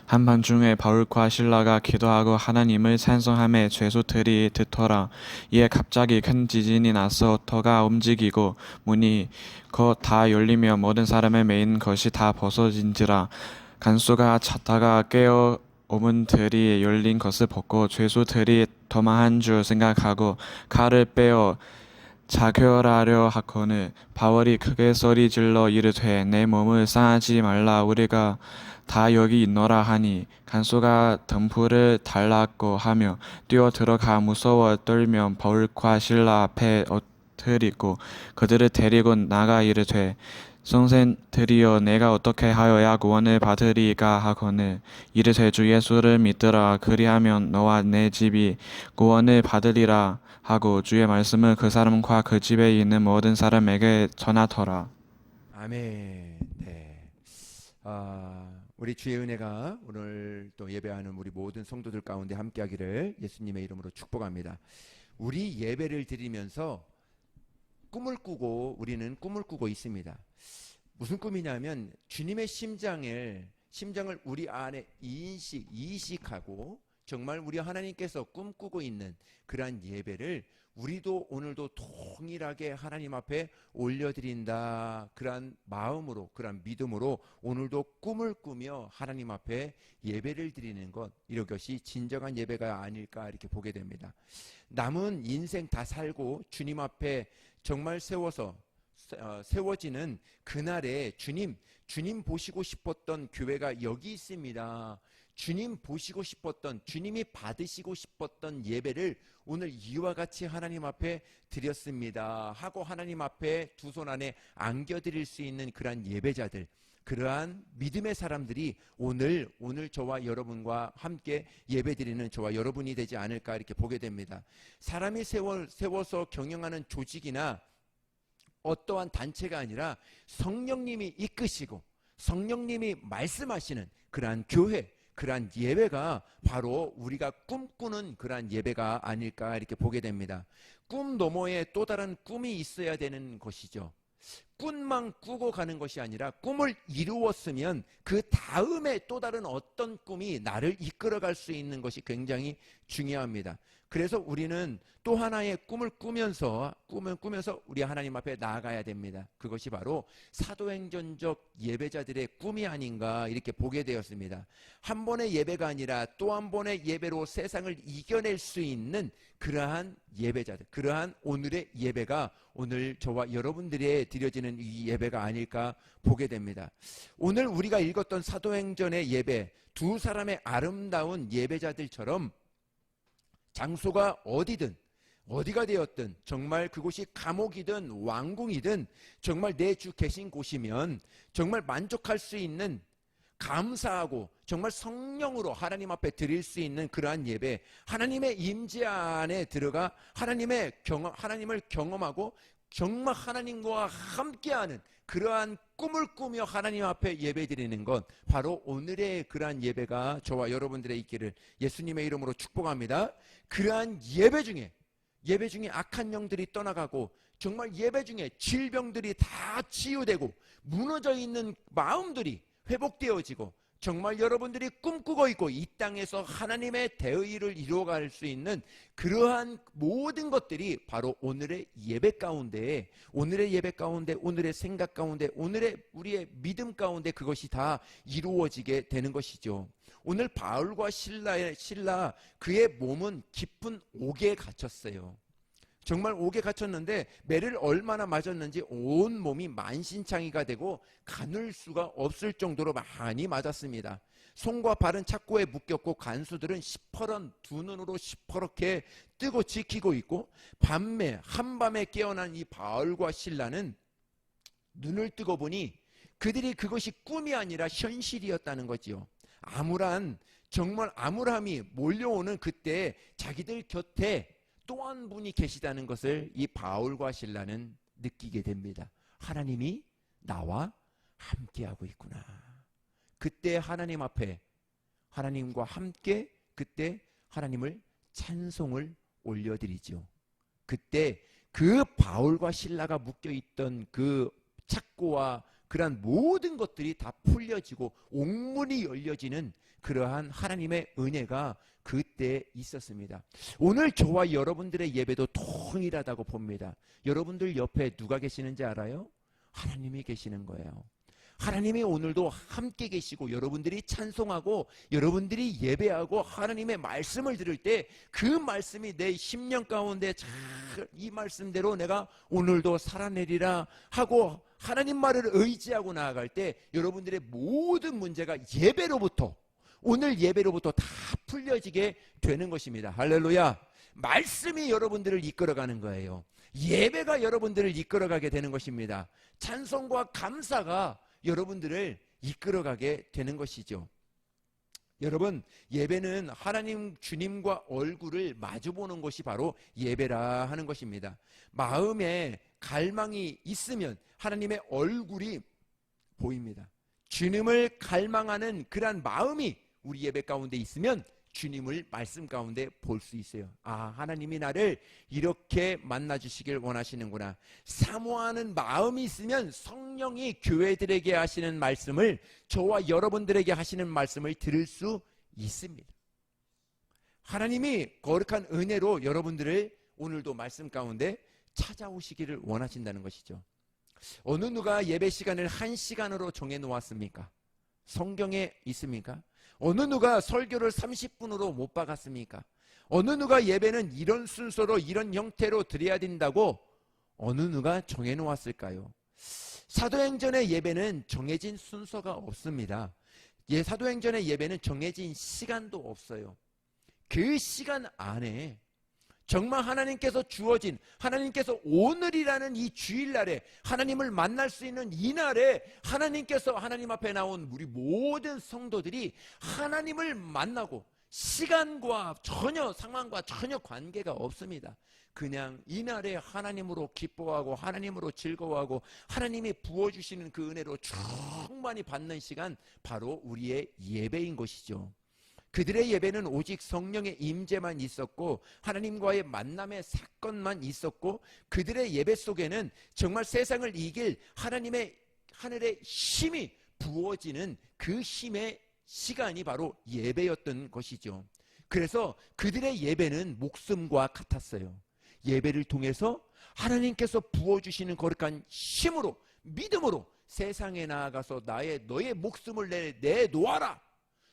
한밤중에 바울과 실라가 기도하고 하나님을 찬송하며 죄수들이 듣더라. 이에 갑자기 큰 지진이 나서 터가 움직이고 문이 곧 다 열리며 모든 사람의 매인 것이 다 벗어진지라. 간수가 잤다가 깨어 오문들이 열린 것을 보고 죄수들이 도망한 줄 생각하고 칼을 빼어 자결하려 하거늘 바울이 크게 소리질러 이르되 내 몸을 상하지 말라 우리가 다 여기 있노라 하니 간수가 덤불을 달라고 하며 뛰어 들어가 무서워 떨며 바울과 실라 앞에 엎드리고 그들을 데리고 나가 이르되 성생들이여 내가 어떻게 하여야 구원을 받으리까 하거늘 이르되 주 예수를 믿으라 그리하면 너와 내 집이 구원을 받으리라 하고 주의 말씀을 그 사람과 그 집에 있는 모든 사람에게 전하더라. 아멘. 네. 우리 주의 은혜가 오늘 또 예배하는 우리 모든 성도들 가운데 함께하기를 예수님의 이름으로 축복합니다. 우리 예배를 드리면서 꿈을 꾸고 우리는 꿈을 꾸고 있습니다. 무슨 꿈이냐면 주님의 심장을 우리 안에 이식하고 정말 우리 하나님께서 꿈꾸고 있는 그러한 예배를 우리도 오늘도 동일하게 하나님 앞에 올려드린다. 그러한 마음으로, 그러한 믿음으로 오늘도 꿈을 꾸며 하나님 앞에 예배를 드리는 것, 이것이 진정한 예배가 아닐까 이렇게 보게 됩니다. 남은 인생 다 살고 주님 앞에 정말 세워지는 그날에 주님 보시고 싶었던 교회가 여기 있습니다. 주님 보시고 싶었던, 주님이 받으시고 싶었던 예배를 오늘 이와 같이 하나님 앞에 드렸습니다 하고 하나님 앞에 두 손 안에 안겨드릴 수 있는 그러한 예배자들, 그러한 믿음의 사람들이 오늘 저와 여러분과 함께 예배드리는 저와 여러분이 되지 않을까 이렇게 보게 됩니다. 사람이 세워서 경영하는 조직이나 어떠한 단체가 아니라 성령님이 이끄시고 성령님이 말씀하시는 그러한 교회, 그러한 예배가 바로 우리가 꿈꾸는 그러한 예배가 아닐까 이렇게 보게 됩니다. 꿈 너머에 또 다른 꿈이 있어야 되는 것이죠. 꿈만 꾸고 가는 것이 아니라 꿈을 이루었으면 그 다음에 또 다른 어떤 꿈이 나를 이끌어갈 수 있는 것이 굉장히 중요합니다. 그래서 우리는 또 하나의 꿈을 꾸면서 우리 하나님 앞에 나아가야 됩니다. 그것이 바로 사도행전적 예배자들의 꿈이 아닌가 이렇게 보게 되었습니다. 한 번의 예배가 아니라 또 한 번의 예배로 세상을 이겨낼 수 있는 그러한 예배자들, 그러한 오늘의 예배가 오늘 저와 여러분들의 드려지는 이 예배가 아닐까 보게 됩니다. 오늘 우리가 읽었던 사도행전의 예배, 두 사람의 아름다운 예배자들처럼 장소가 어디가 되었든 정말 그곳이 감옥이든 왕궁이든 정말 내 주 계신 곳이면 정말 만족할 수 있는, 감사하고 정말 성령으로 하나님 앞에 드릴 수 있는 그러한 예배, 하나님의 임재 안에 들어가 하나님을 경험하고 정말 하나님과 함께하는 그러한 꿈을 꾸며 하나님 앞에 예배드리는 것, 바로 오늘의 그러한 예배가 저와 여러분들의 있기를 예수님의 이름으로 축복합니다. 그러한 예배 중에 악한 영들이 떠나가고 정말 예배 중에 질병들이 다 치유되고 무너져 있는 마음들이 회복되어지고 정말 여러분들이 꿈꾸고 있고 이 땅에서 하나님의 대의를 이루어갈 수 있는 그러한 모든 것들이 바로 오늘의 예배 가운데, 오늘의 생각 가운데, 우리의 믿음 가운데 그것이 다 이루어지게 되는 것이죠. 오늘 바울과 실라 그의 몸은 깊은 옥에 갇혔어요. 정말 옥에 갇혔는데 매를 얼마나 맞았는지 온 몸이 만신창이가 되고 가눌 수가 없을 정도로 많이 맞았습니다. 손과 발은 착고에 묶였고 간수들은 시퍼런 두 눈으로 시퍼렇게 뜨고 지키고 있고 한밤에 깨어난 이 바울과 실라는 눈을 뜨고 보니 그들이 그것이 꿈이 아니라 현실이었다는 거지요. 정말 암울함이 몰려오는 그때 자기들 곁에 또 한 분이 계시다는 것을 이 바울과 실라는 느끼게 됩니다. 하나님이 나와 함께하고 있구나. 그때 하나님 앞에 하나님과 함께 그때 하나님을 찬송을 올려드리죠. 그때 그 바울과 실라가 묶여있던 그 착고와 그러한 모든 것들이 다 풀려지고 옥문이 열려지는 그러한 하나님의 은혜가 그때 있었습니다. 오늘 저와 여러분들의 예배도 동일하다고 봅니다. 여러분들 옆에 누가 계시는지 알아요? 하나님이 계시는 거예요. 하나님이 오늘도 함께 계시고 여러분들이 찬송하고 여러분들이 예배하고 하나님의 말씀을 들을 때 그 말씀이 내 심령 가운데 잘 이 말씀대로 내가 오늘도 살아내리라 하고 하나님 말을 의지하고 나아갈 때 여러분들의 모든 문제가 예배로부터 오늘 예배로부터 다 풀려지게 되는 것입니다. 할렐루야. 말씀이 여러분들을 이끌어가는 거예요. 예배가 여러분들을 이끌어가게 되는 것입니다. 찬송과 감사가 여러분들을 이끌어가게 되는 것이죠. 여러분, 예배는 하나님 주님과 얼굴을 마주보는 것이 바로 예배라 하는 것입니다. 마음에 갈망이 있으면 하나님의 얼굴이 보입니다. 주님을 갈망하는 그러한 마음이 우리 예배 가운데 있으면 주님을 말씀 가운데 볼 수 있어요. 아, 하나님이 나를 이렇게 만나주시길 원하시는구나. 사모하는 마음이 있으면 성령이 교회들에게 하시는 말씀을 저와 여러분들에게 하시는 말씀을 들을 수 있습니다. 하나님이 거룩한 은혜로 여러분들을 오늘도 말씀 가운데 찾아오시기를 원하신다는 것이죠. 어느 누가 예배 시간을 1시간으로 정해 놓았습니까? 성경에 있습니까? 어느 누가 설교를 30분으로 못 박았습니까? 어느 누가 예배는 이런 순서로 이런 형태로 드려야 된다고 어느 누가 정해 놓았을까요? 사도행전의 예배는 정해진 순서가 없습니다. 사도행전의 예배는 정해진 시간도 없어요. 그 시간 안에 정말 하나님께서 주어진 하나님께서 오늘이라는 이 주일날에 하나님을 만날 수 있는 이날에 하나님께서 하나님 앞에 나온 우리 모든 성도들이 하나님을 만나고 시간과 전혀 상황과 전혀 관계가 없습니다. 그냥 이날에 하나님으로 기뻐하고 하나님으로 즐거워하고 하나님이 부어주시는 그 은혜로 충만히 받는 시간, 바로 우리의 예배인 것이죠. 그들의 예배는 오직 성령의 임재만 있었고 하나님과의 만남의 사건만 있었고 그들의 예배 속에는 정말 세상을 이길 하나님의 하늘의 힘이 부어지는 그 힘의 시간이 바로 예배였던 것이죠. 그래서 그들의 예배는 목숨과 같았어요. 예배를 통해서 하나님께서 부어주시는 거룩한 힘으로 믿음으로 세상에 나아가서 너의 목숨을 내놓아라,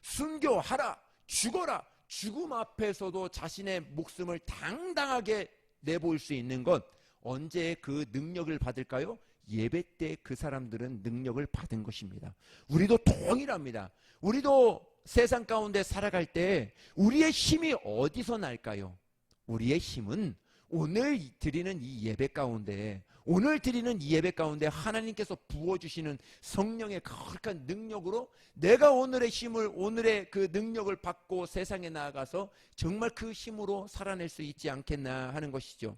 순교하라, 죽어라. 죽음 앞에서도 자신의 목숨을 당당하게 내볼 수 있는 것, 언제 그 능력을 받을까요? 예배 때 그 사람들은 능력을 받은 것입니다. 우리도 동일합니다. 우리도 세상 가운데 살아갈 때 우리의 힘이 어디서 날까요? 우리의 힘은 오늘 드리는 이 예배 가운데, 오늘 드리는 이 예배 가운데 하나님께서 부어주시는 성령의 거룩한 능력으로 내가 오늘의 힘을, 오늘의 그 능력을 받고 세상에 나아가서 정말 그 힘으로 살아낼 수 있지 않겠나 하는 것이죠.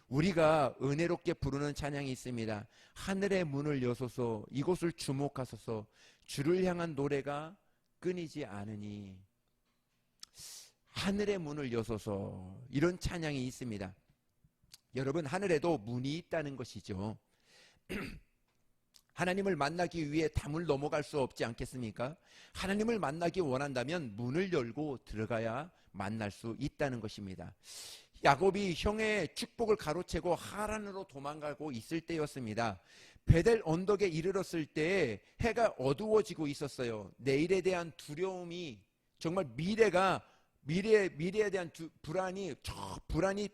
우리가 은혜롭게 부르는 찬양이 있습니다. 하늘의 문을 여소서, 이곳을 주목하소서, 주를 향한 노래가 끊이지 않으니. 하늘의 문을 여소서, 이런 찬양이 있습니다. 여러분, 하늘에도 문이 있다는 것이죠. 하나님을 만나기 위해 담을 넘어갈 수 없지 않겠습니까? 하나님을 만나기 원한다면 문을 열고 들어가야 만날 수 있다는 것입니다. 야곱이 형의 축복을 가로채고 하란으로 도망가고 있을 때였습니다. 베델 언덕에 이르렀을 때 해가 어두워지고 있었어요. 내일에 대한 두려움이, 정말 미래에 대한 불안이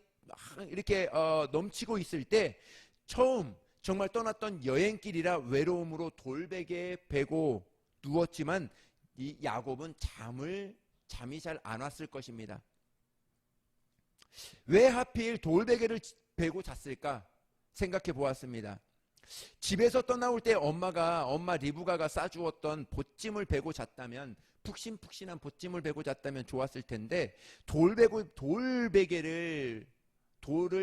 이렇게 넘치고 있을 때 처음 정말 떠났던 여행길이라 외로움으로 돌베개에 베고 누웠지만 이 야곱은 잠이 잘 안 왔을 것입니다. 왜 하필 돌베개를 베고 잤을까 생각해 보았습니다. 집에서 떠나올 때 엄마 리브가가 싸주었던 보찜을 베고 잤다면, 푹신푹신한 보찜을 베고 잤다면 좋았을 텐데 돌을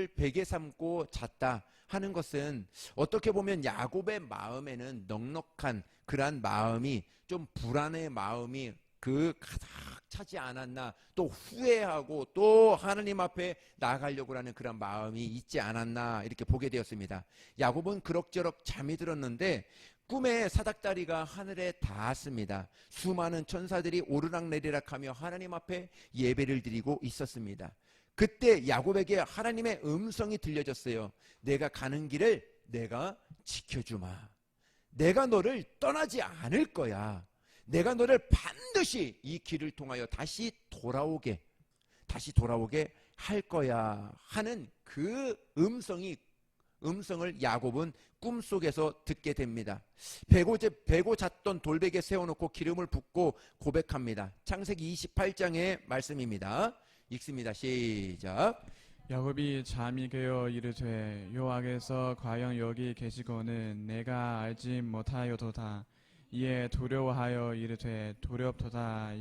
베개 삼고 잤다 하는 것은 어떻게 보면 야곱의 마음에는 넉넉한 그러한 마음이, 좀 불안의 마음이 가득 차지 않았나, 또 후회하고 또 하나님 앞에 나아가려고 하는 그런 마음이 있지 않았나, 이렇게 보게 되었습니다. 야곱은 그럭저럭 잠이 들었는데 꿈에 사닥다리가 하늘에 닿았습니다. 수많은 천사들이 오르락내리락하며 하나님 앞에 예배를 드리고 있었습니다. 그때 야곱에게 하나님의 음성이 들려졌어요. 내가 가는 길을 내가 지켜주마. 내가 너를 떠나지 않을 거야. 내가 너를 반드시 이 길을 통하여 다시 돌아오게 할 거야 하는 그 음성을 야곱은 꿈속에서 듣게 됩니다. 베고 잤던 돌베개 세워놓고 기름을 붓고 고백합니다. 창세기 28장의 말씀입니다. 읽습니다. 시작. 야곱이 잠이 깨어 이르되 여호와께서 과연 여기 계시거는 내가 알지 못하여도다. 이에 두려워하여 이르되 두렵도다.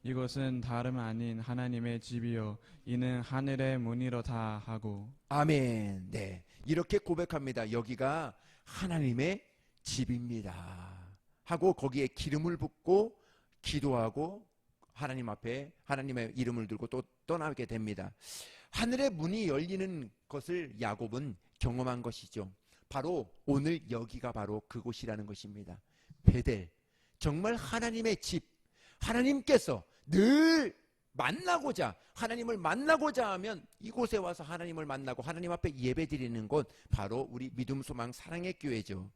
이것은 다름 아닌 하나님의 집이요 이는 하늘의 문이로다 하고. 아멘. 네, 이렇게 고백합니다. 여기가 하나님의 집입니다 하고 거기에 기름을 붓고 기도하고 하나님 앞에 하나님의 이름을 들고 또 떠나게 됩니다. 하늘의 문이 열리는 것을 야곱은 경험한 것이죠. 바로 오늘 여기가 바로 그곳이라는 것입니다. 베델, 정말 하나님의 집, 하나님께서 늘 하나님을 만나고자 하면 이곳에 와서 하나님을 만나고 하나님 앞에 예배드리는 곳, 바로 우리 믿음 소망 사랑의 교회죠.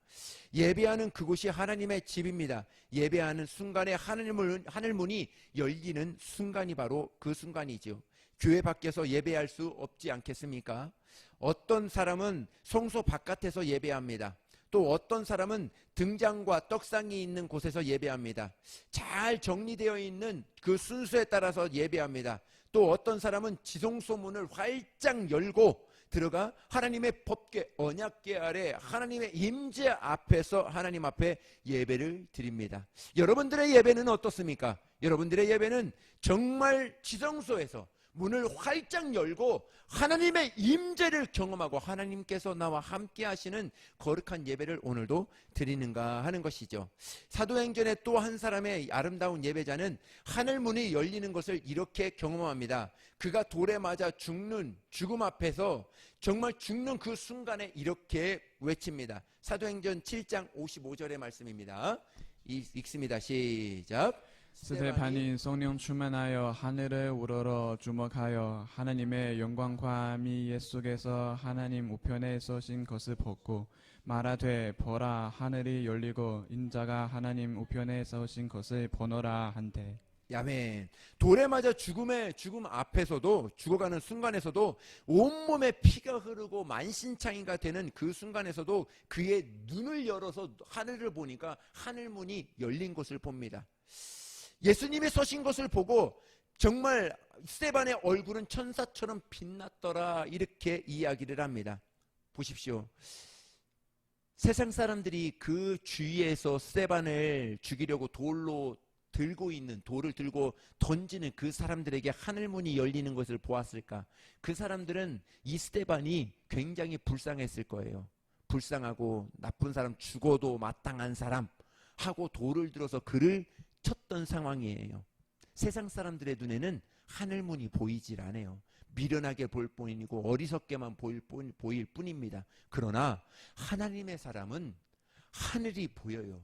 예배하는 그곳이 하나님의 집입니다. 예배하는 순간에 하늘 문이 열리는 순간이 바로 그 순간이죠. 교회 밖에서 예배할 수 없지 않겠습니까? 어떤 사람은 성소 바깥에서 예배합니다. 또 어떤 사람은 등잔과 떡상이 있는 곳에서 예배합니다. 잘 정리되어 있는 그 순서에 따라서 예배합니다. 또 어떤 사람은 지성소문을 활짝 열고 들어가 하나님의 법궤 언약궤 아래 하나님의 임재 앞에서 하나님 앞에 예배를 드립니다. 여러분들의 예배는 어떻습니까? 여러분들의 예배는 정말 지성소에서 문을 활짝 열고 하나님의 임재를 경험하고 하나님께서 나와 함께 하시는 거룩한 예배를 오늘도 드리는가 하는 것이죠. 사도행전의 또 한 사람의 아름다운 예배자는 하늘 문이 열리는 것을 이렇게 경험합니다. 그가 돌에 맞아 죽음 앞에서 정말 죽는 그 순간에 이렇게 외칩니다. 사도행전 7장 55절의 말씀입니다. 읽습니다. 시작. 스데반이 성령 충만하여 하늘을 우러러 주목하여 하나님의 영광과 미예 속에서 하나님 우편에 서신 것을 보고 말하되 보라 하늘이 열리고 인자가 하나님 우편에 서신 것을 보노라 한대. 아멘. 돌에 맞아 죽음 앞에서도 죽어가는 순간에서도 온몸에 피가 흐르고 만신창이가 되는 그 순간에서도 그의 눈을 열어서 하늘을 보니까 하늘문이 열린 것을 봅니다. 예수님이 서신 것을 보고 정말 스데반의 얼굴은 천사처럼 빛났더라 이렇게 이야기를 합니다. 보십시오. 세상 사람들이 그 주위에서 스데반을 죽이려고 돌을 들고 던지는 그 사람들에게 하늘문이 열리는 것을 보았을까? 그 사람들은 이 스데반이 굉장히 불쌍했을 거예요. 불쌍하고 나쁜 사람, 죽어도 마땅한 사람 하고 돌을 들어서 그를 쳤던 상황이에요. 세상 사람들의 눈에는 하늘문이 보이질 않아요. 미련하게 볼 뿐이고 어리석게만 보일 뿐입니다. 그러나 하나님의 사람은 하늘이 보여요.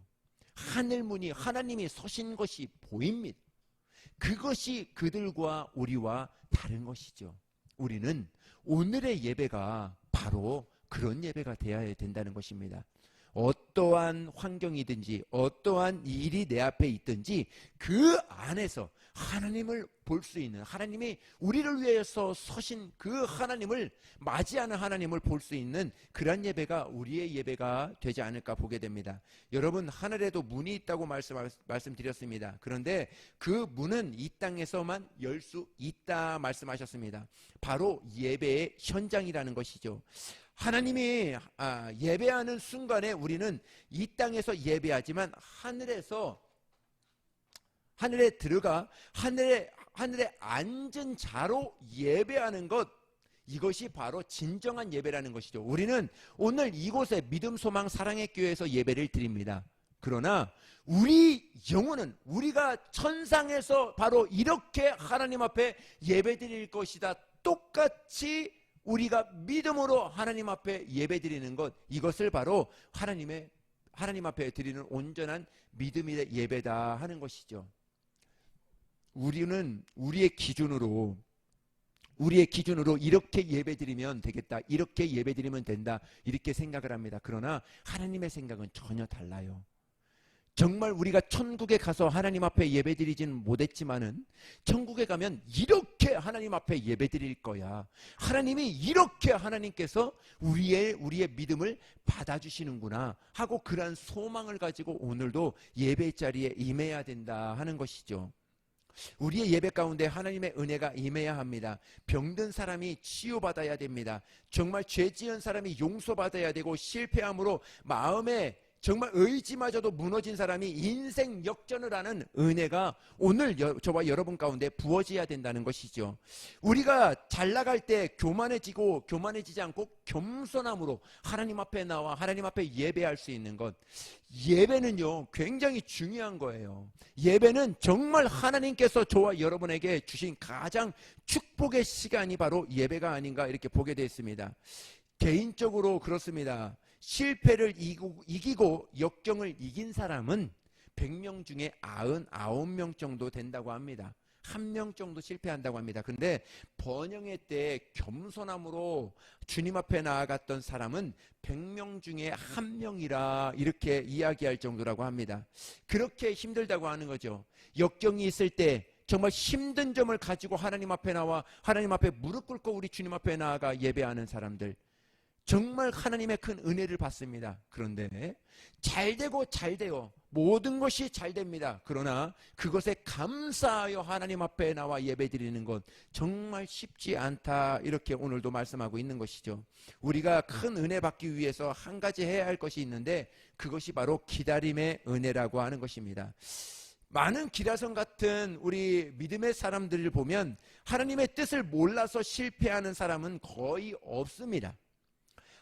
하늘문이 하나님이 서신 것이 보입니다. 그것이 그들과 우리와 다른 것이죠. 우리는 오늘의 예배가 바로 그런 예배가 되어야 된다는 것입니다. 어떠한 환경이든지 어떠한 일이 내 앞에 있든지 그 안에서 하나님을 볼 수 있는, 하나님이 우리를 위해서 서신 그 하나님을 맞이하는 하나님을 볼 수 있는 그런 예배가 우리의 예배가 되지 않을까 보게 됩니다. 여러분, 하늘에도 문이 있다고 말씀드렸습니다. 그런데 그 문은 이 땅에서만 열 수 있다 말씀하셨습니다. 바로 예배의 현장이라는 것이죠. 하나님이 예배하는 순간에 우리는 이 땅에서 예배하지만 하늘에 들어가 하늘에 앉은 자로 예배하는 것, 이것이 바로 진정한 예배라는 것이죠. 우리는 오늘 이곳에 믿음 소망 사랑의 교회에서 예배를 드립니다. 그러나 우리 영혼은 우리가 천상에서 바로 이렇게 하나님 앞에 예배드릴 것이다. 똑같이 우리가 믿음으로 하나님 앞에 예배드리는 것, 이것을 바로 하나님 앞에 드리는 온전한 믿음의 예배다 하는 것이죠. 우리는 우리의 기준으로 이렇게 예배드리면 되겠다, 이렇게 예배드리면 된다, 이렇게 생각을 합니다. 그러나 하나님의 생각은 전혀 달라요. 정말 우리가 천국에 가서 하나님 앞에 예배드리지는 못했지만은 천국에 가면 이렇게 하나님 앞에 예배드릴 거야. 하나님이 이렇게 하나님께서 우리의 믿음을 받아주시는구나 하고 그러한 소망을 가지고 오늘도 예배 자리에 임해야 된다 하는 것이죠. 우리의 예배 가운데 하나님의 은혜가 임해야 합니다. 병든 사람이 치유받아야 됩니다. 정말 죄 지은 사람이 용서받아야 되고, 실패함으로 마음에 정말 의지마저도 무너진 사람이 인생 역전을 하는 은혜가 오늘 저와 여러분 가운데 부어져야 된다는 것이죠. 우리가 잘 나갈 때 교만해지지 않고 겸손함으로 하나님 앞에 나와 하나님 앞에 예배할 수 있는 것, 예배는요 굉장히 중요한 거예요. 예배는 정말 하나님께서 저와 여러분에게 주신 가장 축복의 시간이 바로 예배가 아닌가 이렇게 보게 되었습니다. 개인적으로 그렇습니다. 실패를 이기고 역경을 이긴 사람은 100명 중에 99명 정도 된다고 합니다. 1명 정도 실패한다고 합니다. 그런데 번영의 때 겸손함으로 주님 앞에 나아갔던 사람은 100명 중에 1명이라 이렇게 이야기할 정도라고 합니다. 그렇게 힘들다고 하는 거죠. 역경이 있을 때 정말 힘든 점을 가지고 하나님 앞에 나와 하나님 앞에 무릎 꿇고 우리 주님 앞에 나아가 예배하는 사람들, 정말 하나님의 큰 은혜를 받습니다. 그런데 잘 돼요. 모든 것이 잘 됩니다. 그러나 그것에 감사하여 하나님 앞에 나와 예배드리는 것 정말 쉽지 않다, 이렇게 오늘도 말씀하고 있는 것이죠. 우리가 큰 은혜 받기 위해서 한 가지 해야 할 것이 있는데, 그것이 바로 기다림의 은혜라고 하는 것입니다. 많은 기라성 같은 우리 믿음의 사람들을 보면 하나님의 뜻을 몰라서 실패하는 사람은 거의 없습니다.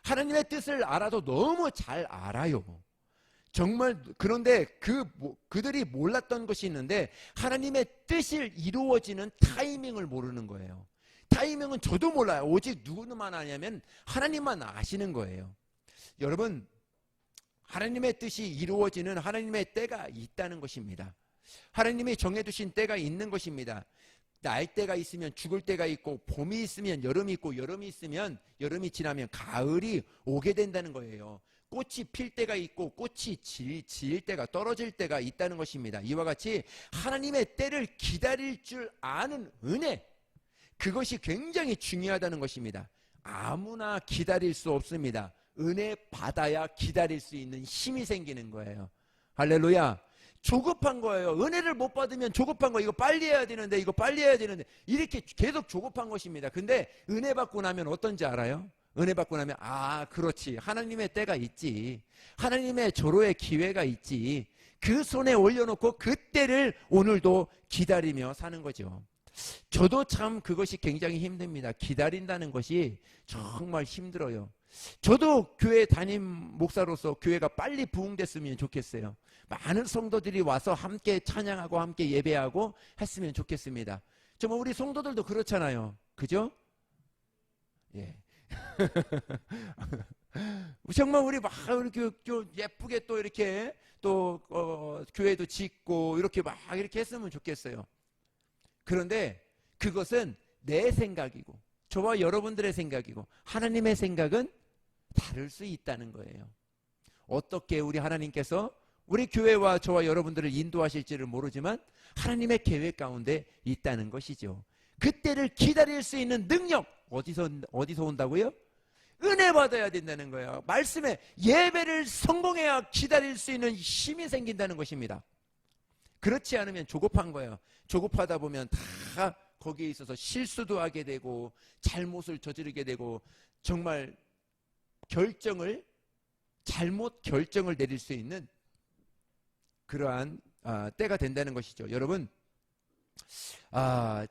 하나님의 뜻을 알아도 너무 잘 알아요. 정말. 그런데 그들이 몰랐던 것이 있는데, 하나님의 뜻이 이루어지는 타이밍을 모르는 거예요. 타이밍은 저도 몰라요. 오직 누구만 아냐면 하나님만 아시는 거예요. 여러분, 하나님의 뜻이 이루어지는 하나님의 때가 있다는 것입니다. 하나님이 정해두신 때가 있는 것입니다. 날 때가 있으면 죽을 때가 있고, 봄이 있으면 여름이 있고, 여름이 지나면 가을이 오게 된다는 거예요. 꽃이 필 때가 있고 꽃이 질 때가, 떨어질 때가 있다는 것입니다. 이와 같이 하나님의 때를 기다릴 줄 아는 은혜, 그것이 굉장히 중요하다는 것입니다. 아무나 기다릴 수 없습니다. 은혜 받아야 기다릴 수 있는 힘이 생기는 거예요. 할렐루야. 조급한 거예요. 은혜를 못 받으면 조급한 거예요. 이거 빨리 해야 되는데 이렇게 계속 조급한 것입니다. 근데 은혜 받고 나면 어떤지 알아요? 은혜 받고 나면 그렇지, 하나님의 때가 있지, 하나님의 절호의 기회가 있지, 그 손에 올려놓고 그 때를 오늘도 기다리며 사는 거죠. 저도 참 그것이 굉장히 힘듭니다. 기다린다는 것이 정말 힘들어요. 저도 교회 담임 목사로서 교회가 빨리 부흥됐으면 좋겠어요. 많은 성도들이 와서 함께 찬양하고 함께 예배하고 했으면 좋겠습니다. 정말 우리 성도들도 그렇잖아요. 그죠? 예. 정말 우리 막 이렇게 좀 예쁘게 또 이렇게 또 교회도 짓고 이렇게 막 이렇게 했으면 좋겠어요. 그런데 그것은 내 생각이고 저와 여러분들의 생각이고 하나님의 생각은 다를 수 있다는 거예요. 어떻게 우리 하나님께서 우리 교회와 저와 여러분들을 인도하실지를 모르지만 하나님의 계획 가운데 있다는 것이죠. 그때를 기다릴 수 있는 능력, 어디서 온다고요? 은혜 받아야 된다는 거예요. 말씀에 예배를 성공해야 기다릴 수 있는 힘이 생긴다는 것입니다. 그렇지 않으면 조급한 거예요. 조급하다 보면 다 거기에 있어서 실수도 하게 되고 잘못을 저지르게 되고 정말 잘못 결정을 내릴 수 있는 그러한 때가 된다는 것이죠. 여러분,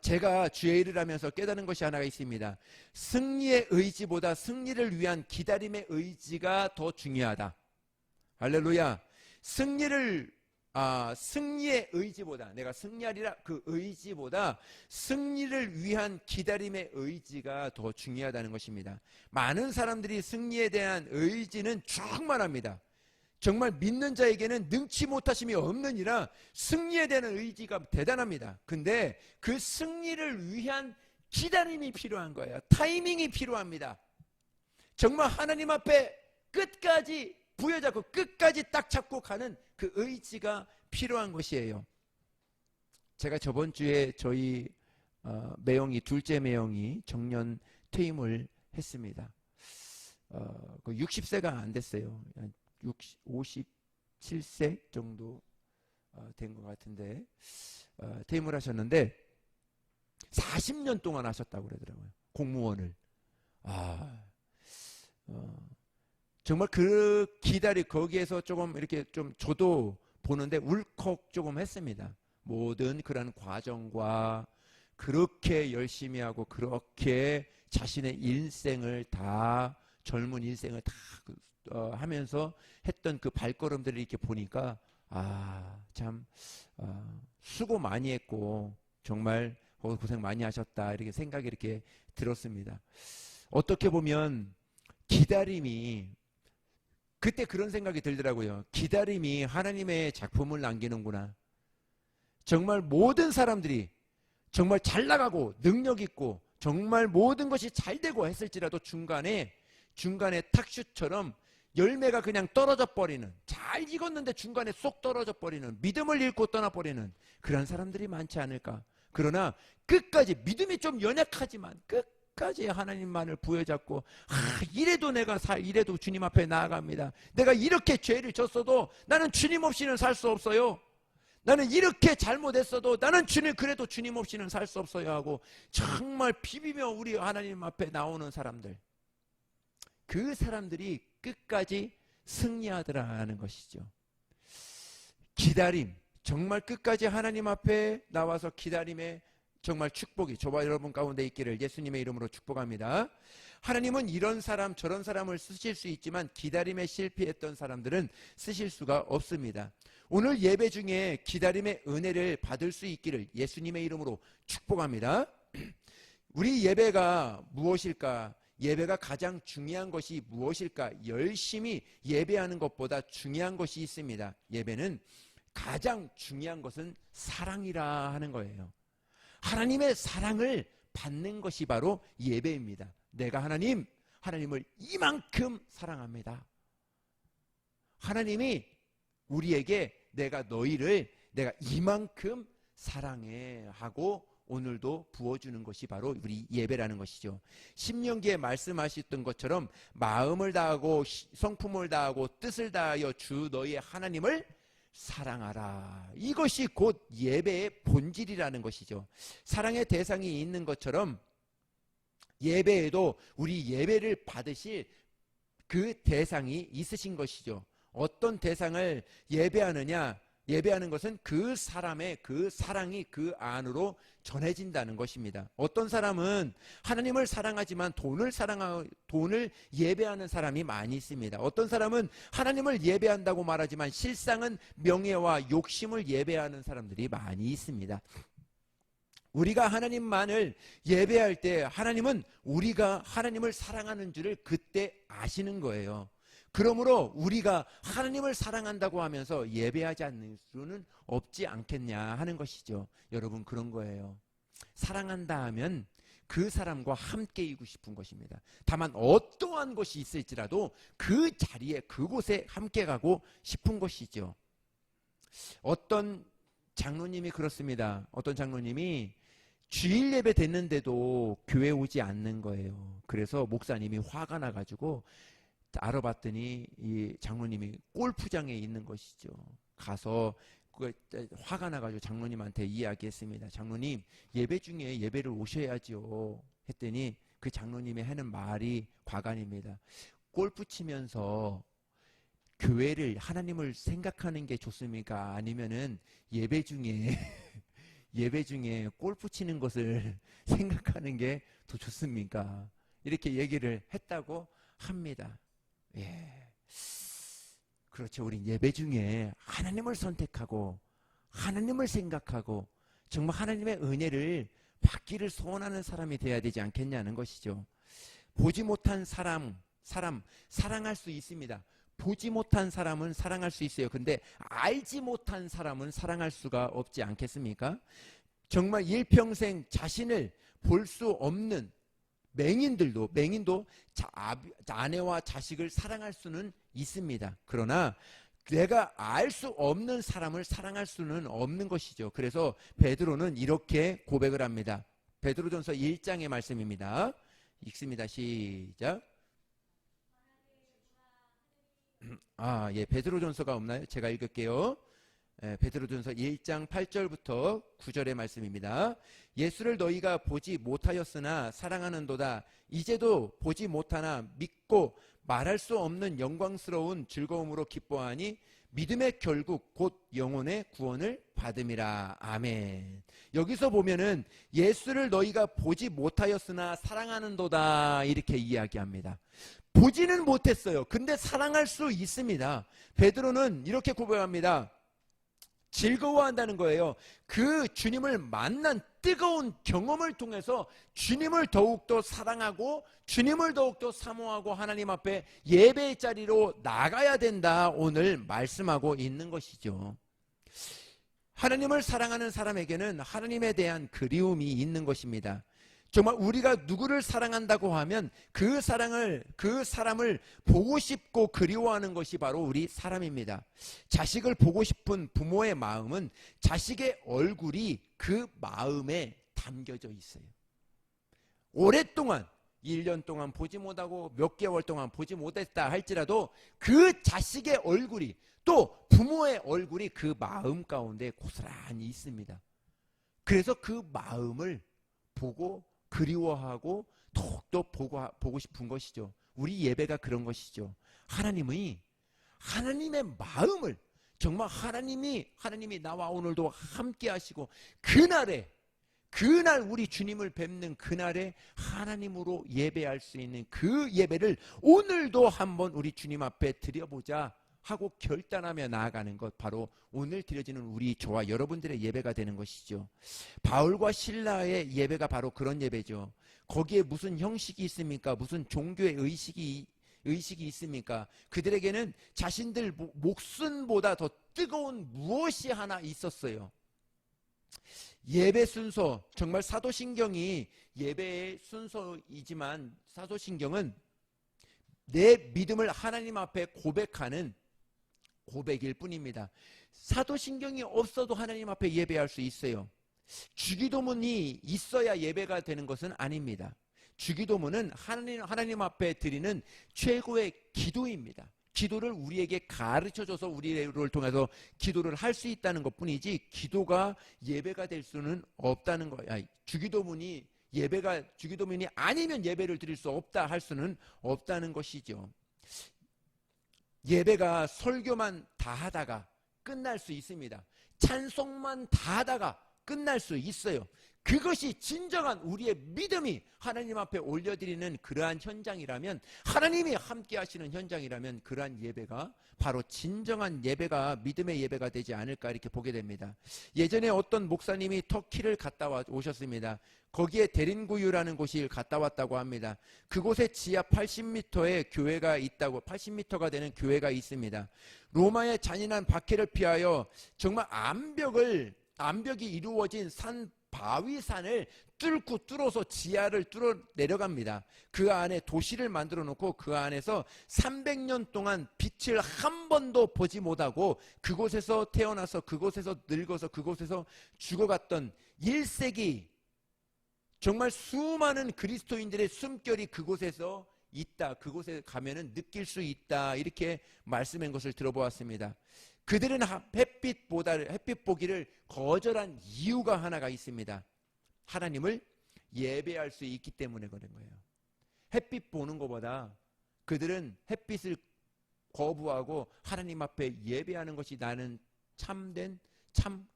제가 주의 일을 하면서 깨달은 것이 하나가 있습니다. 승리의 의지보다 승리를 위한 기다림의 의지가 더 중요하다. 할렐루야. 승리의 의지보다, 내가 승리하리라 그 의지보다 승리를 위한 기다림의 의지가 더 중요하다는 것입니다. 많은 사람들이 승리에 대한 의지는 충만합니다. 정말 믿는 자에게는 능치 못하심이 없느니라. 승리에 대한 의지가 대단합니다. 근데 그 승리를 위한 기다림이 필요한 거예요. 타이밍이 필요합니다. 정말 하나님 앞에 끝까지 부여잡고 끝까지 딱 잡고 가는 그 의지가 필요한 것이에요. 제가 저번 주에 저희 매형이, 둘째 매형이 정년 퇴임을 했습니다. 60세가 안 됐어요. 57세 정도 된 것 같은데 퇴임을 하셨는데 40년 동안 하셨다고 그러더라고요. 공무원을. 정말 그 거기에서 조금 이렇게 좀 저도 보는데 울컥 조금 했습니다. 모든 그런 과정과 그렇게 열심히 하고 그렇게 자신의 인생을 다, 젊은 인생을 다 하면서 했던 그 발걸음들을 이렇게 보니까 참 수고 많이 했고 정말 고생 많이 하셨다, 이렇게 생각이 이렇게 들었습니다. 어떻게 보면 기다림이, 그때 그런 생각이 들더라고요. 기다림이 하나님의 작품을 남기는구나. 정말 모든 사람들이 정말 잘 나가고 능력 있고 정말 모든 것이 잘 되고 했을지라도 중간에 탁슈처럼 열매가 그냥 떨어져 버리는, 잘 익었는데 중간에 쏙 떨어져 버리는, 믿음을 잃고 떠나버리는 그런 사람들이 많지 않을까. 그러나 끝까지, 믿음이 좀 연약하지만 끝까지 하나님만을 부여잡고 이래도 이래도 주님 앞에 나아갑니다. 내가 이렇게 죄를 졌어도 나는 주님 없이는 살 수 없어요. 나는 이렇게 잘못했어도 나는 그래도 주님 없이는 살 수 없어요 하고 정말 비비며 우리 하나님 앞에 나오는 사람들, 그 사람들이 끝까지 승리하더라는 것이죠. 기다림, 정말 끝까지 하나님 앞에 나와서 기다림의 정말 축복이 저와 여러분 가운데 있기를 예수님의 이름으로 축복합니다. 하나님은 이런 사람 저런 사람을 쓰실 수 있지만 기다림에 실패했던 사람들은 쓰실 수가 없습니다. 오늘 예배 중에 기다림의 은혜를 받을 수 있기를 예수님의 이름으로 축복합니다. 우리 예배가 무엇일까? 예배가 가장 중요한 것이 무엇일까? 열심히 예배하는 것보다 중요한 것이 있습니다. 예배는 가장 중요한 것은 사랑이라 하는 거예요. 하나님의 사랑을 받는 것이 바로 예배입니다. 내가 하나님을 이만큼 사랑합니다. 하나님이 우리에게 내가 이만큼 사랑해 하고 오늘도 부어주는 것이 바로 우리 예배라는 것이죠. 신명기에 말씀하셨던 것처럼 마음을 다하고 성품을 다하고 뜻을 다하여 주 너희의 하나님을 사랑하라. 이것이 곧 예배의 본질이라는 것이죠. 사랑의 대상이 있는 것처럼 예배에도 우리 예배를 받으실 그 대상이 있으신 것이죠. 어떤 대상을 예배하느냐? 예배하는 것은 그 사람의 그 사랑이 그 안으로 전해진다는 것입니다. 어떤 사람은 하나님을 사랑하지만 돈을 예배하는 사람이 많이 있습니다. 어떤 사람은 하나님을 예배한다고 말하지만 실상은 명예와 욕심을 예배하는 사람들이 많이 있습니다. 우리가 하나님만을 예배할 때 하나님은 우리가 하나님을 사랑하는 줄을 그때 아시는 거예요. 그러므로 우리가 하나님을 사랑한다고 하면서 예배하지 않는 수는 없지 않겠냐 하는 것이죠. 여러분, 그런 거예요. 사랑한다 하면 그 사람과 함께이고 싶은 것입니다. 다만 어떠한 것이 있을지라도 그 자리에 그곳에 함께 가고 싶은 것이죠. 어떤 장로님이 그렇습니다. 어떤 장로님이 주일 예배 됐는데도 교회 오지 않는 거예요. 그래서 목사님이 화가 나가지고 알아봤더니 이 장로님이 골프장에 있는 것이죠. 가서 화가 나가지고 장로님한테 이야기했습니다. 장로님, 예배 중에 예배를 오셔야죠 했더니 그 장로님이 하는 말이 과간입니다. 골프 치면서 교회를, 하나님을 생각하는 게 좋습니까? 아니면은 예배 중에 골프 치는 것을 생각하는 게 더 좋습니까? 이렇게 얘기를 했다고 합니다. 예. 그렇죠. 우리 예배 중에 하나님을 선택하고 하나님을 생각하고 정말 하나님의 은혜를 받기를 소원하는 사람이 되어야 되지 않겠냐는 것이죠. 보지 못한 사람 사랑할 수 있습니다. 보지 못한 사람은 사랑할 수 있어요. 근데 알지 못한 사람은 사랑할 수가 없지 않겠습니까? 정말 일평생 자신을 볼 수 없는 맹인도 아내와 자식을 사랑할 수는 있습니다. 그러나 내가 알 수 없는 사람을 사랑할 수는 없는 것이죠. 그래서 베드로는 이렇게 고백을 합니다. 베드로전서 1장의 말씀입니다. 읽습니다. 시작. 베드로전서가 없나요? 제가 읽을게요. 베드로전서 1장 8절부터 9절의 말씀입니다. 예수를 너희가 보지 못하였으나 사랑하는도다. 이제도 보지 못하나 믿고 말할 수 없는 영광스러운 즐거움으로 기뻐하니 믿음의 결국 곧 영혼의 구원을 받음이라. 아멘. 여기서 보면은 예수를 너희가 보지 못하였으나 사랑하는도다 이렇게 이야기합니다. 보지는 못했어요. 근데 사랑할 수 있습니다. 베드로는 이렇게 고백합니다. 즐거워한다는 거예요. 그 주님을 만난 뜨거운 경험을 통해서 주님을 더욱더 사랑하고 주님을 더욱더 사모하고 하나님 앞에 예배의 자리로 나가야 된다. 오늘 말씀하고 있는 것이죠. 하나님을 사랑하는 사람에게는 하나님에 대한 그리움이 있는 것입니다. 정말 우리가 누구를 사랑한다고 하면 그 사람을 보고 싶고 그리워하는 것이 바로 우리 사람입니다. 자식을 보고 싶은 부모의 마음은 자식의 얼굴이 그 마음에 담겨져 있어요. 오랫동안 1년 동안 보지 못하고 몇 개월 동안 보지 못했다 할지라도 그 자식의 얼굴이 또 부모의 얼굴이 그 마음 가운데 고스란히 있습니다. 그래서 그 마음을 보고 그리워하고 더욱더 보고 싶은 것이죠. 우리 예배가 그런 것이죠. 하나님의 마음을 정말 하나님이 나와 오늘도 함께 하시고 그날 우리 주님을 뵙는 그날에 하나님으로 예배할 수 있는 그 예배를 오늘도 한번 우리 주님 앞에 드려보자 하고 결단하며 나아가는 것, 바로 오늘 드려지는 우리 저와 여러분들의 예배가 되는 것이죠. 바울과 실라의 예배가 바로 그런 예배죠. 거기에 무슨 형식이 있습니까? 무슨 종교의 의식이 있습니까? 그들에게는 자신들 목숨보다 더 뜨거운 무엇이 하나 있었어요. 예배 순서, 정말 사도신경이 예배의 순서이지만 사도신경은 내 믿음을 하나님 앞에 고백하는 고백일 뿐입니다. 사도신경이 없어도 하나님 앞에 예배할 수 있어요. 주기도문이 있어야 예배가 되는 것은 아닙니다. 주기도문은 하나님 앞에 드리는 최고의 기도입니다. 기도를 우리에게 가르쳐줘서 우리를 통해서 기도를 할 수 있다는 것뿐이지 기도가 예배가 될 수는 없다는 거야. 주기도문이 아니면 예배를 드릴 수 없다 할 수는 없다는 것이죠. 예배가 설교만 다 하다가 끝날 수 있습니다. 찬송만 다 하다가 끝날 수 있어요. 그것이 진정한 우리의 믿음이 하나님 앞에 올려드리는 그러한 현장이라면, 하나님이 함께 하시는 현장이라면 그러한 예배가 바로 진정한 예배가 믿음의 예배가 되지 않을까 이렇게 보게 됩니다. 예전에 어떤 목사님이 터키를 갔다 오셨습니다. 거기에 데린구유라는 곳이 갔다 왔다고 합니다. 그곳에 지하 80m의 교회가 있다고, 80m가 되는 교회가 있습니다. 로마의 잔인한 박해를 피하여 정말 암벽이 이루어진 바위산을 뚫어서 지하를 뚫어 내려갑니다. 그 안에 도시를 만들어 놓고 그 안에서 300년 동안 빛을 한 번도 보지 못하고 그곳에서 태어나서 그곳에서 늙어서 그곳에서 죽어갔던 1세기 정말 수많은 그리스도인들의 숨결이 그곳에서 있다. 그곳에 가면은 느낄 수 있다. 이렇게 말씀한 것을 들어보았습니다. 그들은 햇빛 보기를 거절한 이유가 하나가 있습니다. 하나님을 예배할 수 있기 때문에 그런 거예요. 햇빛 보는 것보다 그들은 햇빛을 거부하고 하나님 앞에 예배하는 것이 나는 참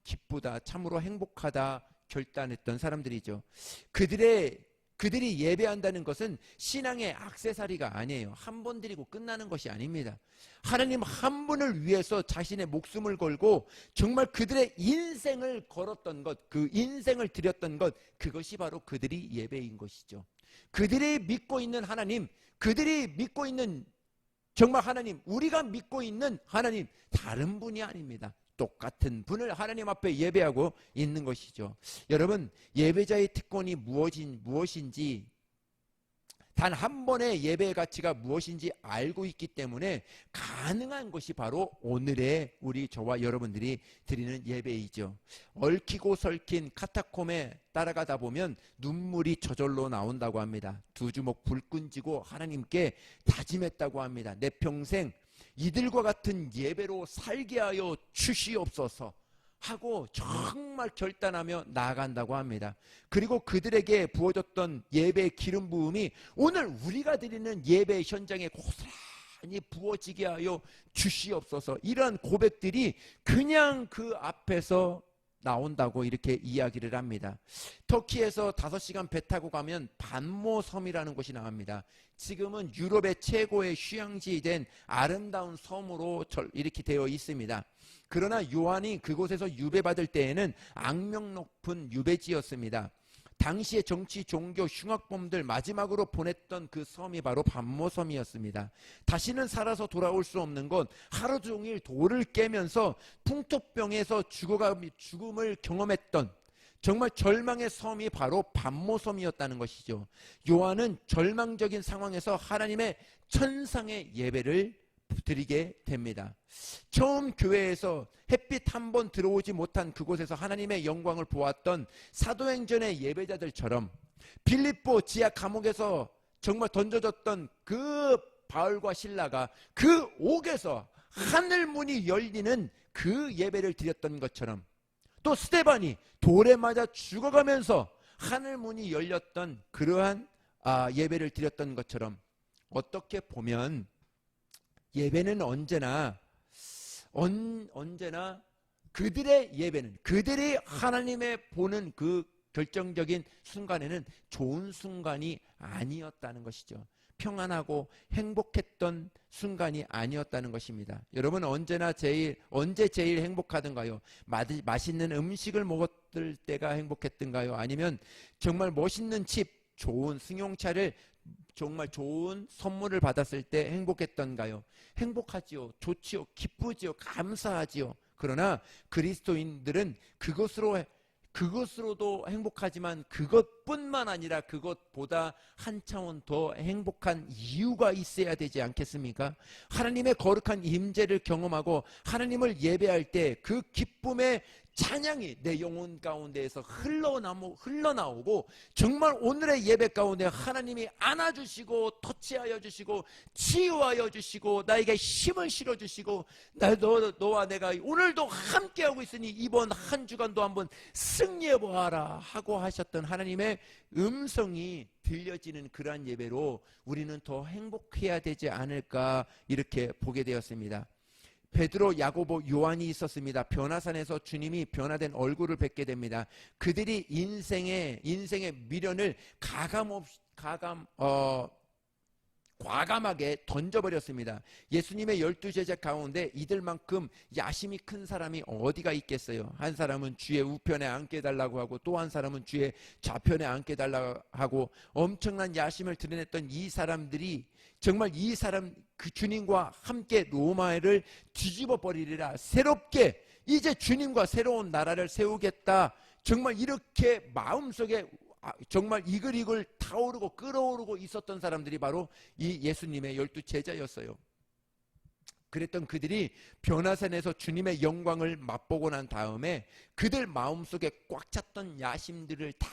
기쁘다, 참으로 행복하다 결단했던 사람들이죠. 그들이 예배한다는 것은 신앙의 액세서리가 아니에요. 한 번 드리고 끝나는 것이 아닙니다. 하나님 한 분을 위해서 자신의 목숨을 걸고 정말 그들의 인생을 걸었던 것, 그 인생을 드렸던 것, 그것이 바로 그들이 예배인 것이죠. 그들이 믿고 있는 하나님, 그들이 믿고 있는 정말 하나님, 우리가 믿고 있는 하나님 다른 분이 아닙니다. 똑같은 분을 하나님 앞에 예배하고 있는 것이죠. 여러분, 예배자의 특권이 무엇인지 단 한 번의 예배의 가치가 무엇인지 알고 있기 때문에 가능한 것이 바로 오늘의 우리 저와 여러분들이 드리는 예배이죠. 얽히고 설킨 카타콤에 따라가다 보면 눈물이 저절로 나온다고 합니다. 두 주먹 불끈 쥐고 하나님께 다짐했다고 합니다. 내 평생 이들과 같은 예배로 살게 하여 주시옵소서 하고 정말 결단하며 나아간다고 합니다. 그리고 그들에게 부어졌던 예배의 기름 부음이 오늘 우리가 드리는 예배 현장에 고스란히 부어지게 하여 주시옵소서. 이런 고백들이 그냥 그 앞에서 나온다고 이렇게 이야기를 합니다. 터키에서 5시간 배 타고 가면 반모 섬이라는 곳이 나옵니다. 지금은 유럽의 최고의 휴양지 된 아름다운 섬으로 이렇게 되어 있습니다. 그러나 요한이 그곳에서 유배받을 때에는 악명 높은 유배지였습니다. 당시의 정치, 종교, 흉악범들 마지막으로 보냈던 그 섬이 바로 반모섬이었습니다. 다시는 살아서 돌아올 수 없는 건 하루 종일 돌을 깨면서 풍토병에서 죽음을 경험했던 정말 절망의 섬이 바로 반모섬이었다는 것이죠. 요한은 절망적인 상황에서 하나님의 천상의 예배를 드리게 됩니다. 처음 교회에서 햇빛 한 번 들어오지 못한 그곳에서 하나님의 영광을 보았던 사도행전의 예배자들처럼 빌립보 지하 감옥에서 정말 던져졌던 그 바울과 실라가 그 옥에서 하늘 문이 열리는 그 예배를 드렸던 것처럼, 또 스데반이 돌에 맞아 죽어가면서 하늘 문이 열렸던 그러한 예배를 드렸던 것처럼, 어떻게 보면 예배는 언제나 그들의 예배는 그들이 하나님의 보는 그 결정적인 순간에는 좋은 순간이 아니었다는 것이죠. 평안하고 행복했던 순간이 아니었다는 것입니다. 여러분, 언제 제일 행복하던가요? 맛있는 음식을 먹었을 때가 행복했던가요? 아니면 정말 멋있는 집, 좋은 승용차를 정말 좋은 선물을 받았을 때 행복했던가요? 행복하지요. 좋지요. 기쁘지요. 감사하지요. 그러나 그리스도인들은 그것으로도 행복하지만 그것뿐만 아니라 그것보다 한 차원 더 행복한 이유가 있어야 되지 않겠습니까? 하나님의 거룩한 임재를 경험하고 하나님을 예배할 때 그 기쁨의 찬양이 내 영혼 가운데에서 흘러나오고 정말 오늘의 예배 가운데 하나님이 안아주시고 터치하여 주시고 치유하여 주시고 나에게 힘을 실어주시고 너와 내가 오늘도 함께하고 있으니 이번 한 주간도 한번 승리해보아라 하고 하셨던 하나님의 음성이 들려지는 그러한 예배로 우리는 더 행복해야 되지 않을까 이렇게 보게 되었습니다. 베드로, 야고보, 요한이 있었습니다. 변화산에서 주님이 변화된 얼굴을 뵙게 됩니다. 그들이 인생의 미련을 과감하게 던져버렸습니다. 예수님의 12제자 가운데 이들만큼 야심이 큰 사람이 어디가 있겠어요? 한 사람은 주의 우편에 앉게 달라고 하고 또 한 사람은 주의 좌편에 앉게 달라고 하고 엄청난 야심을 드러냈던 이 사람들이 정말 그 주님과 함께 로마를 뒤집어 버리리라, 새롭게 이제 주님과 새로운 나라를 세우겠다, 정말 이렇게 마음속에 정말 이글이글 타오르고 끓어오르고 있었던 사람들이 바로 이 예수님의 12제자였어요. 그랬던 그들이 변화산에서 주님의 영광을 맛보고 난 다음에 그들 마음속에 꽉 찼던 야심들을 다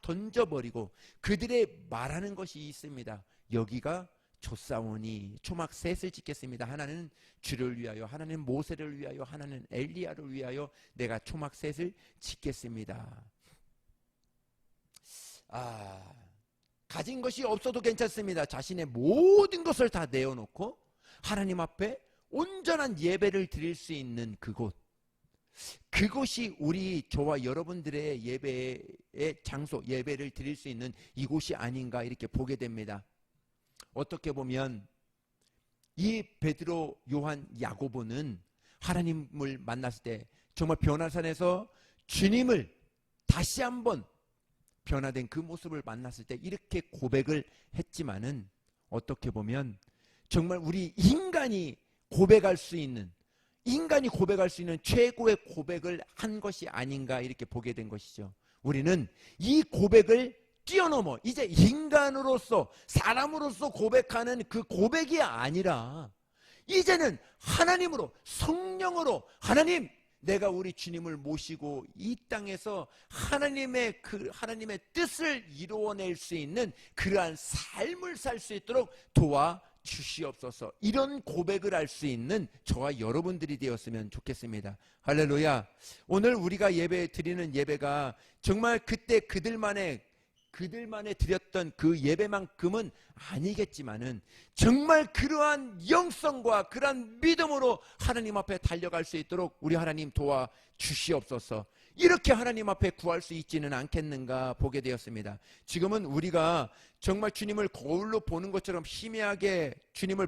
던져버리고 그들의 말하는 것이 있습니다. 여기가 좁사오니 초막 셋을 짓겠습니다. 하나는 주를 위하여, 하나는 모세를 위하여, 하나는 엘리야를 위하여 내가 초막 셋을 짓겠습니다. 가진 것이 없어도 괜찮습니다. 자신의 모든 것을 다 내어놓고 하나님 앞에 온전한 예배를 드릴 수 있는 그곳이 저와 여러분들의 예배의 장소, 예배를 드릴 수 있는 이곳이 아닌가 이렇게 보게 됩니다. 어떻게 보면 이 베드로, 요한, 야고보는 하나님을 만났을 때 정말 변화산에서 주님을 다시 한번 변화된 그 모습을 만났을 때 이렇게 고백을 했지만은 어떻게 보면 정말 우리 인간이 고백할 수 있는 최고의 고백을 한 것이 아닌가 이렇게 보게 된 것이죠. 우리는 이 고백을 뛰어넘어 이제 인간으로서 사람으로서 고백하는 그 고백이 아니라 이제는 하나님으로 성령으로 하나님 내가 우리 주님을 모시고 이 땅에서 하나님의 뜻을 이루어낼 수 있는 그러한 삶을 살 수 있도록 도와주시옵소서. 이런 고백을 할 수 있는 저와 여러분들이 되었으면 좋겠습니다. 할렐루야. 오늘 우리가 예배 드리는 예배가 정말 그때 그들만의 드렸던 그 예배만큼은 아니겠지만은 정말 그러한 영성과 그러한 믿음으로 하나님 앞에 달려갈 수 있도록 우리 하나님 도와주시옵소서. 이렇게 하나님 앞에 구할 수 있지는 않겠는가 보게 되었습니다. 지금은 우리가 정말 주님을 거울로 보는 것처럼 희미하게 주님을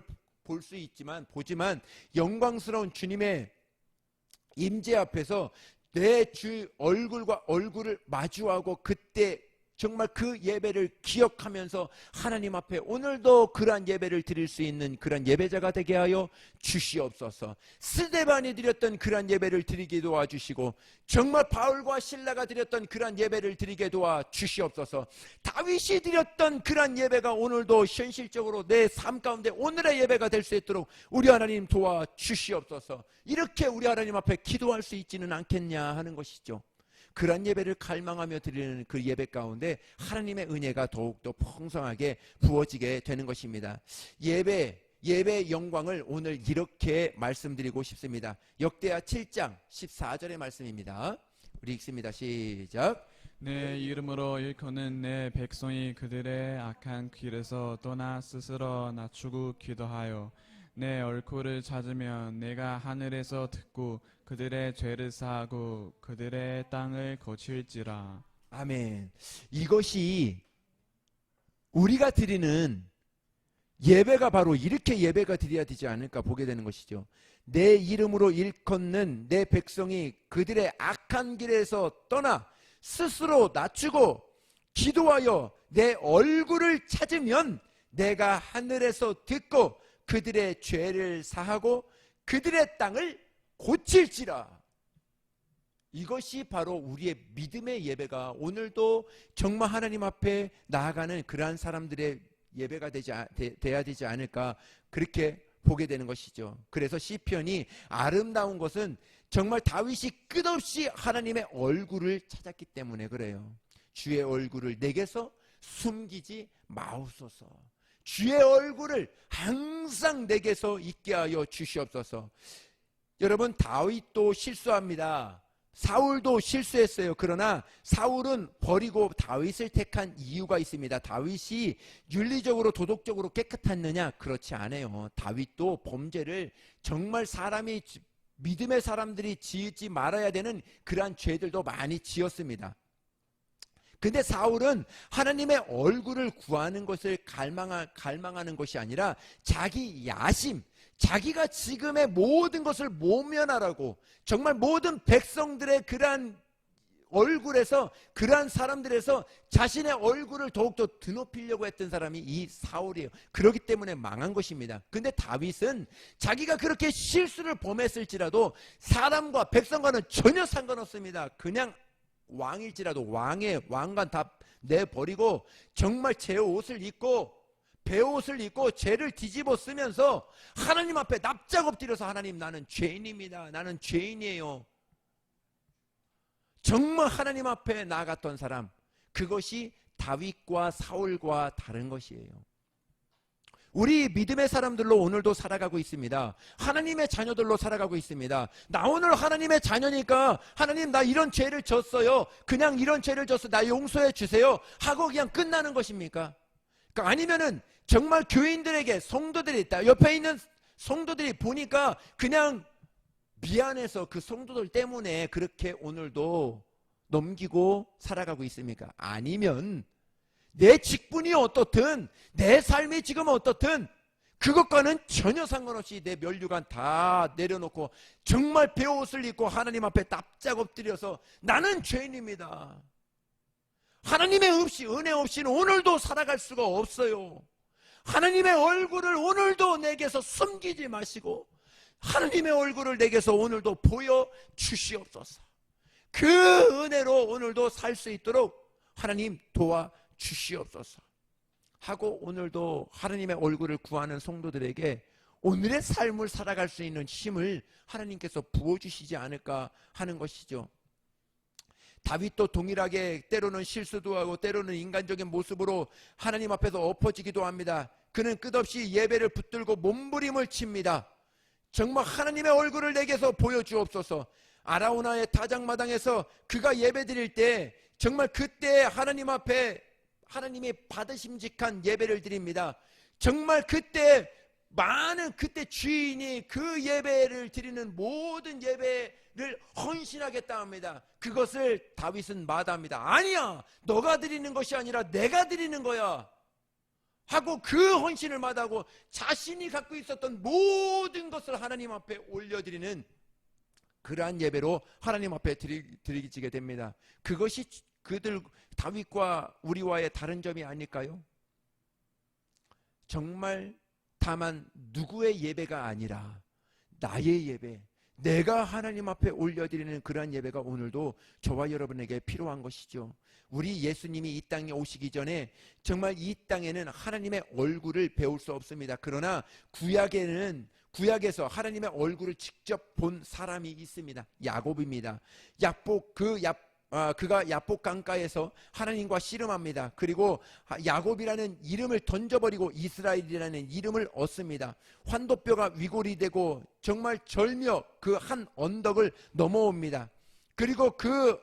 보지만 영광스러운 주님의 임재 앞에서 내 주 얼굴과 얼굴을 마주하고 그때 정말 그 예배를 기억하면서 하나님 앞에 오늘도 그러한 예배를 드릴 수 있는 그러한 예배자가 되게 하여 주시옵소서. 스데반이 드렸던 그러한 예배를 드리게 도와주시고 정말 바울과 실라가 드렸던 그러한 예배를 드리게 도와주시옵소서. 다윗이 드렸던 그러한 예배가 오늘도 현실적으로 내 삶 가운데 오늘의 예배가 될 수 있도록 우리 하나님 도와주시옵소서. 이렇게 우리 하나님 앞에 기도할 수 있지는 않겠냐 하는 것이죠. 그런 예배를 갈망하며 드리는 그 예배 가운데 하나님의 은혜가 더욱더 풍성하게 부어지게 되는 것입니다. 예배의 영광을 오늘 이렇게 말씀드리고 싶습니다. 역대하 7장 14절의 말씀입니다. 우리 읽습니다. 시작. 내 이름으로 일컫는 내 백성이 그들의 악한 길에서 떠나 스스로 낮추고 기도하여 내 얼굴을 찾으면 내가 하늘에서 듣고 그들의 죄를 사하고 그들의 땅을 고칠지라. 아멘. 이것이 우리가 드리는 예배가 바로 이렇게 예배가 드려야 되지 않을까 보게 되는 것이죠. 내 이름으로 일컫는 내 백성이 그들의 악한 길에서 떠나 스스로 낮추고 기도하여 내 얼굴을 찾으면 내가 하늘에서 듣고 그들의 죄를 사하고 그들의 땅을 고칠지라. 이것이 바로 우리의 믿음의 예배가 오늘도 정말 하나님 앞에 나아가는 그러한 사람들의 예배가 돼야 되지 않을까 그렇게 보게 되는 것이죠. 그래서 시편이 아름다운 것은 정말 다윗이 끝없이 하나님의 얼굴을 찾았기 때문에 그래요. 주의 얼굴을 내게서 숨기지 마옵소서. 주의 얼굴을 항상 내게서 있게 하여 주시옵소서. 여러분, 다윗도 실수합니다. 사울도 실수했어요. 그러나 사울은 버리고 다윗을 택한 이유가 있습니다. 다윗이 윤리적으로 도덕적으로 깨끗했느냐? 그렇지 않아요. 다윗도 범죄를 정말 믿음의 사람들이 지지 말아야 되는 그러한 죄들도 많이 지었습니다. 근데 사울은 하나님의 얼굴을 구하는 것을 갈망하는 것이 아니라 자기 야심, 자기가 지금의 모든 것을 모면하라고 정말 모든 백성들의 그러한 얼굴에서 그러한 사람들에서 자신의 얼굴을 더욱더 드높이려고 했던 사람이 이 사울이에요. 그렇기 때문에 망한 것입니다. 근데 다윗은 자기가 그렇게 실수를 범했을지라도 사람과 백성과는 전혀 상관없습니다. 그냥 왕일지라도 왕관 다 내버리고 정말 제 옷을 입고 베옷을 입고 죄를 뒤집어 쓰면서 하나님 앞에 납작 엎드려서 하나님 나는 죄인입니다. 나는 죄인이에요. 정말 하나님 앞에 나아갔던 사람, 그것이 다윗과 사울과 다른 것이에요. 우리 믿음의 사람들로 오늘도 살아가고 있습니다. 하나님의 자녀들로 살아가고 있습니다. 나 오늘 하나님의 자녀니까 하나님 나 이런 죄를 졌어요. 그냥 이런 죄를 졌어. 나 용서해 주세요. 하고 그냥 끝나는 것입니까? 그러니까 아니면은 정말 교인들에게 성도들이 있다. 옆에 있는 성도들이 보니까 그냥 미안해서 그 성도들 때문에 그렇게 오늘도 넘기고 살아가고 있습니까? 아니면 내 직분이 어떻든 내 삶이 지금 어떻든 그것과는 전혀 상관없이 내 면류관 다 내려놓고 정말 베옷을 입고 하나님 앞에 납작 엎드려서 나는 죄인입니다. 하나님의 은혜 없이는 오늘도 살아갈 수가 없어요. 하나님의 얼굴을 오늘도 내게서 숨기지 마시고 하나님의 얼굴을 내게서 오늘도 보여주시옵소서. 그 은혜로 오늘도 살 수 있도록 하나님 도와주시옵소서 하고 오늘도 하나님의 얼굴을 구하는 성도들에게 오늘의 삶을 살아갈 수 있는 힘을 하나님께서 부어주시지 않을까 하는 것이죠. 다윗도 동일하게 때로는 실수도 하고 때로는 인간적인 모습으로 하나님 앞에서 엎어지기도 합니다. 그는 끝없이 예배를 붙들고 몸부림을 칩니다. 정말 하나님의 얼굴을 내게서 보여주옵소서. 아라우나의 타작마당에서 그가 예배 드릴 때 정말 그때 하나님 앞에 하나님이 받으심직한 예배를 드립니다. 정말 그때 많은 그때 주인이 그 예배를 드리는 모든 예배를 헌신하겠다 합니다. 그것을 다윗은 마다합니다. 아니야, 너가 드리는 것이 아니라 내가 드리는 거야 하고 그 헌신을 마다하고 자신이 갖고 있었던 모든 것을 하나님 앞에 올려드리는 그러한 예배로 하나님 앞에 드리게 됩니다. 그것이 그들 다윗과 우리와의 다른 점이 아닐까요? 정말 다만 누구의 예배가 아니라 나의 예배, 내가 하나님 앞에 올려드리는 그러한 예배가 오늘도 저와 여러분에게 필요한 것이죠. 우리 예수님이 이 땅에 오시기 전에 정말 이 땅에는 하나님의 얼굴을 배울 수 없습니다. 그러나 구약에서 하나님의 얼굴을 직접 본 사람이 있습니다. 야곱입니다. 그가 야복 강가에서 하나님과 씨름합니다. 그리고 야곱이라는 이름을 던져버리고 이스라엘이라는 이름을 얻습니다. 환도뼈가 위골이 되고 정말 절며 그 한 언덕을 넘어옵니다. 그리고 그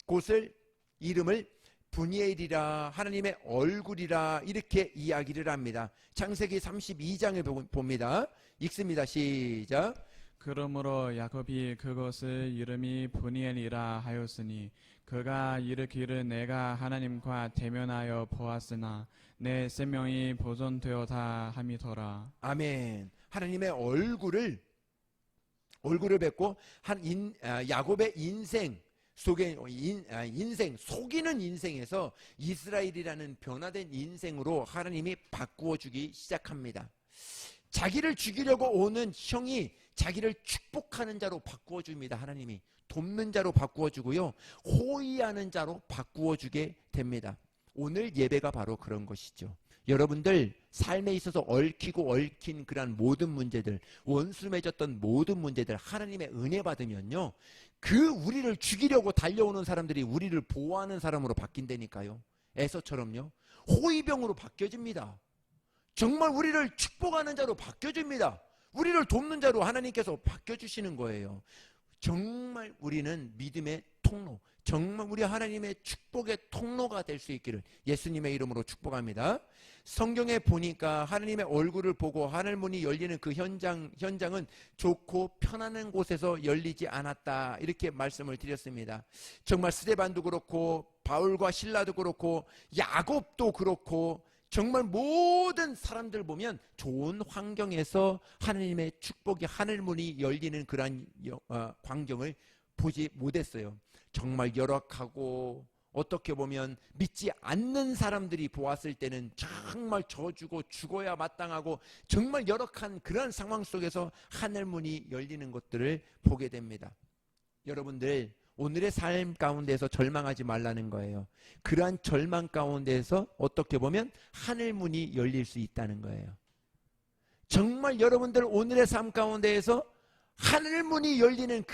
곳을 이름을 분이엘이라 하나님의 얼굴이라 이렇게 이야기를 합니다. 창세기 32장을 봅니다. 읽습니다. 시작. 그러므로 야곱이 그것을 이름이 분이엘이라 하였으니 그가 이르기를 내가 하나님과 대면하여 보았으나 내 생명이 보존되었다 함이더라. 아멘. 하나님의 얼굴을 뵙고 야곱의 인생 속에 속이는 인생에서 이스라엘이라는 변화된 인생으로 하나님이 바꾸어 주기 시작합니다. 자기를 죽이려고 오는 형이 자기를 축복하는 자로 바꾸어 줍니다. 하나님이 돕는 자로 바꾸어 주고요, 호의하는 자로 바꾸어 주게 됩니다. 오늘 예배가 바로 그런 것이죠. 여러분들 삶에 있어서 얽힌 그러한 모든 문제들, 원수 맺었던 모든 문제들 하나님의 은혜 받으면요, 그 우리를 죽이려고 달려오는 사람들이 우리를 보호하는 사람으로 바뀐다니까요. 에서처럼요, 호위병으로 바뀌어집니다. 정말 우리를 축복하는 자로 바뀌어집니다. 우리를 돕는 자로 하나님께서 바뀌어주시는 거예요. 정말 우리는 믿음의 통로, 정말 우리 하나님의 축복의 통로가 될 수 있기를 예수님의 이름으로 축복합니다. 성경에 보니까 하나님의 얼굴을 보고 하늘문이 열리는 그 현장은 좋고 편안한 곳에서 열리지 않았다, 이렇게 말씀을 드렸습니다. 정말 스데반도 그렇고 바울과 실라도 그렇고 야곱도 그렇고 정말 모든 사람들 보면 좋은 환경에서 하나님의 축복이 하늘문이 열리는 그러한 광경을 보지 못했어요. 정말 열악하고 어떻게 보면 믿지 않는 사람들이 보았을 때는 정말 저주고 죽어야 마땅하고 정말 열악한 그런 상황 속에서 하늘문이 열리는 것들을 보게 됩니다. 여러분들 오늘의 삶 가운데서 절망하지 말라는 거예요. 그러한 절망 가운데서 어떻게 보면 하늘문이 열릴 수 있다는 거예요. 정말 여러분들 오늘의 삶 가운데에서 하늘문이 열리는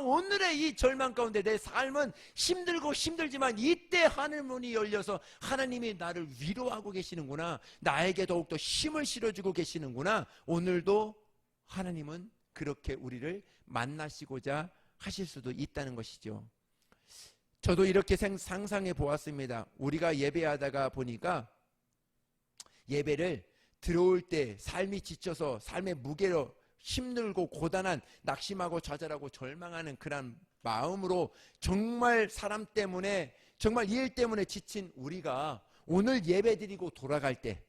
오늘의 이 절망 가운데 내 삶은 힘들고 힘들지만 이때 하늘문이 열려서 하나님이 나를 위로하고 계시는구나, 나에게 더욱더 힘을 실어주고 계시는구나, 오늘도 하나님은 그렇게 우리를 만나시고자 하실 수도 있다는 것이죠. 저도 이렇게 상상해 보았습니다. 우리가 예배하다가 보니까 예배를 들어올 때 삶이 지쳐서 삶의 무게로 힘들고 고단한, 낙심하고 좌절하고 절망하는 그런 마음으로 정말 사람 때문에 정말 일 때문에 지친 우리가 오늘 예배 드리고 돌아갈 때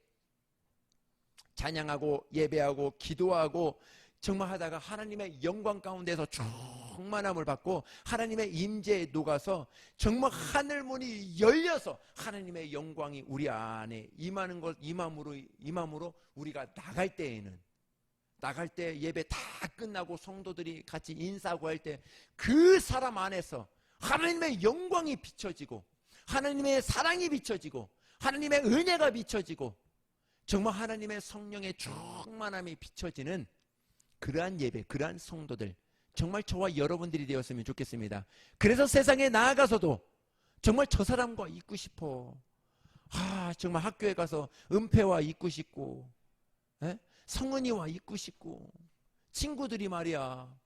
찬양하고 예배하고 기도하고 정말 하다가 하나님의 영광 가운데서 충만함을 받고 하나님의 임재에 녹아서 정말 하늘문이 열려서 하나님의 영광이 우리 안에 임하는 것, 임함으로 우리가 나갈 때 예배 다 끝나고 성도들이 같이 인사하고 할 때 그 사람 안에서 하나님의 영광이 비춰지고 하나님의 사랑이 비춰지고 하나님의 은혜가 비춰지고 정말 하나님의 성령의 충만함이 비춰지는 그러한 예배, 그러한 성도들, 정말 저와 여러분들이 되었으면 좋겠습니다. 그래서 세상에 나아가서도 정말 저 사람과 있고 싶어. 정말 학교에 가서 은폐와 있고 싶고, 성은이와 있고 싶고, 친구들이 말이야.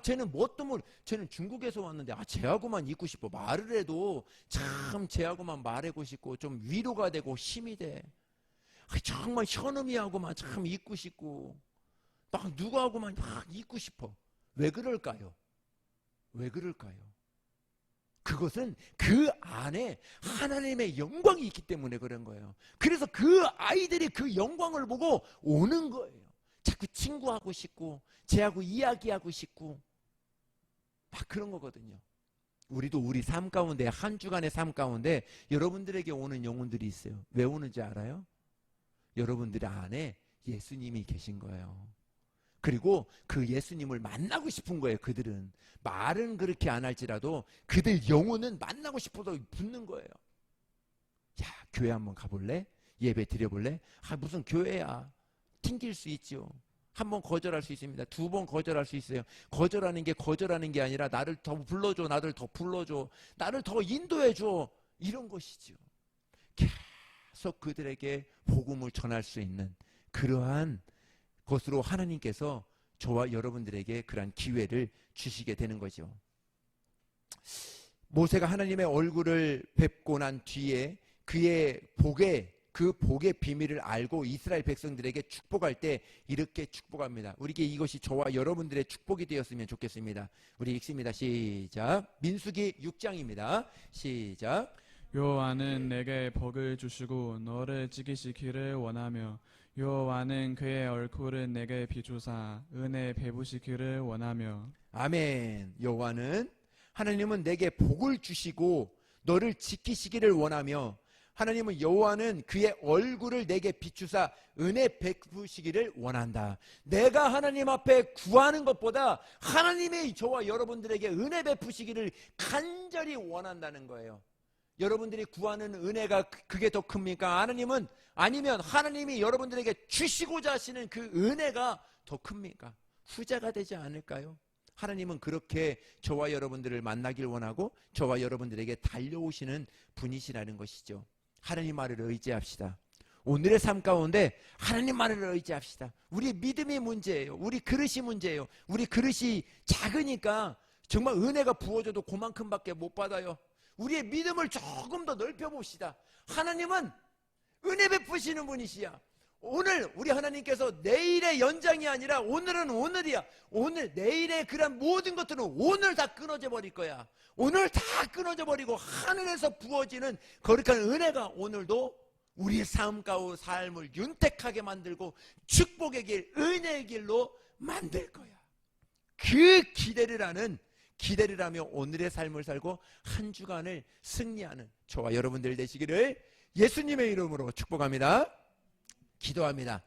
쟤는 뭣도 모르, 쟤는 중국에서 왔는데, 쟤하고만 있고 싶어. 말을 해도 참 쟤하고만 말하고 싶고, 좀 위로가 되고 힘이 돼. 정말 현음이하고만 참 있고 싶고, 막 누구하고만 막 있고 싶어. 왜 그럴까요? 왜 그럴까요? 그것은 그 안에 하나님의 영광이 있기 때문에 그런 거예요. 그래서 그 아이들이 그 영광을 보고 오는 거예요. 자꾸 친구하고 싶고 쟤하고 이야기하고 싶고 막 그런 거거든요. 우리도 우리 삶 가운데, 한 주간의 삶 가운데 여러분들에게 오는 영혼들이 있어요. 왜 오는지 알아요? 여러분들 안에 예수님이 계신 거예요. 그리고 그 예수님을 만나고 싶은 거예요. 그들은 말은 그렇게 안 할지라도 그들 영혼은 만나고 싶어서 붙는 거예요. 야, 교회 한번 가볼래? 예배 드려볼래? 무슨 교회야. 튕길 수 있죠. 한 번 거절할 수 있습니다. 2번 거절할 수 있어요. 거절하는 게 아니라 나를 더 불러줘, 나를 더 불러줘, 나를 더 인도해줘, 이런 것이죠. 계속 그들에게 복음을 전할 수 있는 그러한 것으로 하나님께서 저와 여러분들에게 그러한 기회를 주시게 되는 거죠. 모세가 하나님의 얼굴을 뵙고 난 뒤에 그의 그 복의 비밀을 알고 이스라엘 백성들에게 축복할 때 이렇게 축복합니다. 우리에게 이것이 저와 여러분들의 축복이 되었으면 좋겠습니다. 우리 읽습니다. 시작. 민수기 6장입니다. 시작. 여호와는 내게 복을 주시고 너를 지키시기를 원하며 여호와는 그의 얼굴을 내게 비추사 은혜 베푸시기를 원하며. 아멘. 여호와는, 하나님은 내게 복을 주시고 너를 지키시기를 원하며, 하나님은 여호와는 그의 얼굴을 내게 비추사 은혜 베푸시기를 원한다. 내가 하나님 앞에 구하는 것보다 하나님이 저와 여러분들에게 은혜 베푸시기를 간절히 원한다는 거예요. 여러분들이 구하는 은혜가 그게 더 큽니까? 아니면 하나님이 여러분들에게 주시고자 하시는 그 은혜가 더 큽니까? 후자가 되지 않을까요? 하나님은 그렇게 저와 여러분들을 만나길 원하고 저와 여러분들에게 달려오시는 분이시라는 것이죠. 하나님 말을 의지합시다. 오늘의 삶 가운데 하나님 말을 의지합시다. 우리 믿음이 문제예요. 우리 그릇이 문제예요. 우리 그릇이 작으니까 정말 은혜가 부어져도 그만큼밖에 못 받아요. 우리의 믿음을 조금 더 넓혀봅시다. 하나님은 은혜 베푸시는 분이시야. 오늘 우리 하나님께서 내일의 연장이 아니라 오늘은 오늘이야. 내일의 그런 모든 것들은 오늘 다 끊어져 버릴 거야. 오늘 다 끊어져 버리고 하늘에서 부어지는 거룩한 은혜가 오늘도 우리의 삶을 윤택하게 만들고 축복의 길, 은혜의 길로 만들 거야. 그 기대를 하며 오늘의 삶을 살고 한 주간을 승리하는 저와 여러분들 되시기를 예수님의 이름으로 축복합니다. 기도합니다.